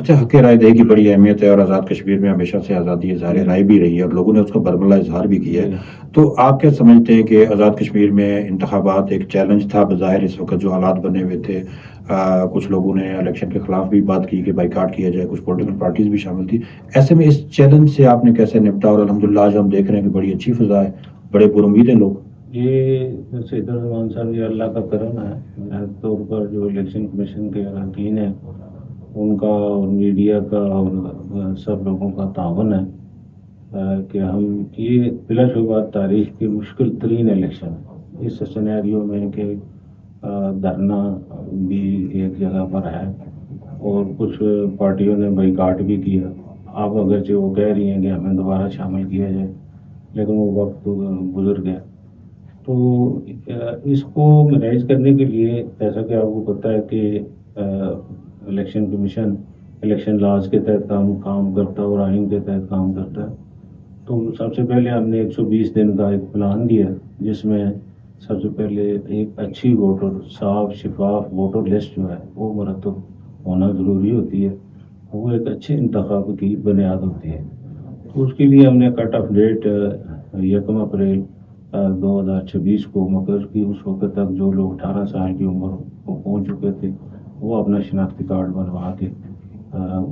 اچھا، حق رائے دہی کی بڑی اہمیت ہے اور آزاد کشمیر میں ہمیشہ سے آزادی اظہار رائے بھی رہی ہے اور لوگوں نے اس کا برملا اظہار بھی کیا ہے۔ تو آپ کیا سمجھتے ہیں کہ آزاد کشمیر میں انتخابات ایک چیلنج تھا بظاہر اس وقت جو حالات بنے ہوئے تھے؟ کچھ لوگوں نے الیکشن کے خلاف بھی بات کی کہ بائیکاٹ کیا جائے، کچھ پولیٹیکل پارٹیز بھی شامل تھی۔ ایسے میں اس چیلنج سے آپ نے کیسے نپٹا؟ اور الحمدللہ آج ہم دیکھ رہے ہیں کہ بڑی اچھی فضا ہے، بڑے پر امید ہیں لوگ۔ یہ سید الرحمان صاحب، یہ اللہ کا کرم ہے بنیادی طور پر جو الیکشن کمیشن کے اراکین ہیں ان کا اور میڈیا کا اور سب لوگوں کا تعاون ہے کہ ہم یہ بلا شبہ تاریخ کی مشکل ترین الیکشن ہے اس سینیریو میں کہ دھرنا بھی ایک جگہ پر ہے اور کچھ پارٹیوں نے بائیکاٹ بھی کیا۔ اب اگرچہ وہ کہہ رہی ہیں کہ ہمیں دوبارہ شامل کیا جائے، لیکن وہ وقت گزر گیا۔ تو اس کو مینیج کرنے کے لیے، جیسا کہ آپ کو پتہ ہے کہ الیکشن کمیشن الیکشن لاز کے تحت کام کرتا ہے اور آئین کے تحت کام کرتا ہے۔ تو سب سے پہلے ہم نے 120 دن کا ایک پلان دیا جس میں سب سے پہلے ایک اچھی ووٹر، صاف شفاف ووٹر لسٹ جو ہے وہ مرتب ہونا ضروری ہوتی ہے، وہ ایک اچھے انتخاب کی بنیاد ہوتی ہے۔ تو اس کے لیے ہم نے کٹ آف ڈیٹ 1 اپریل 2026 کو مقرر کی۔ اس وقت تک جو لوگ 18 سال کی عمر کو پہنچ چکے تھے وہ اپنا شناختی کارڈ بنوا کے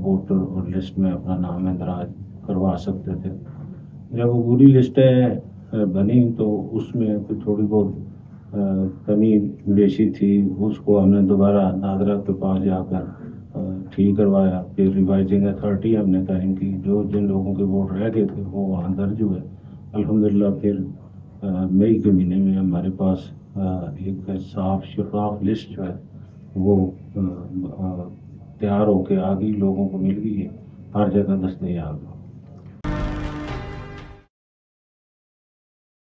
ووٹر اور لسٹ میں اپنا نام اندراج کروا سکتے تھے۔ جب وہ پوری لسٹیں بنی تو اس میں تھوڑی بہت کمی بیشی تھی، اس کو ہم نے دوبارہ ناظرہ کے پاس جا کر ٹھیک کروایا۔ پھر ریوائزنگ اتھارٹی ہم نے قائم کی، جو جن لوگوں کے ووٹ رہ گئے تھے وہ وہاں درج ہوئے۔ الحمدللہ پھر مئی کے مہینے میں ہمارے پاس ایک صاف شفاف لسٹ جو ہے وہ تیار ہو کے آ گئی، لوگوں کو مل گئی ہے، ہر جگہ دستیاب ہے۔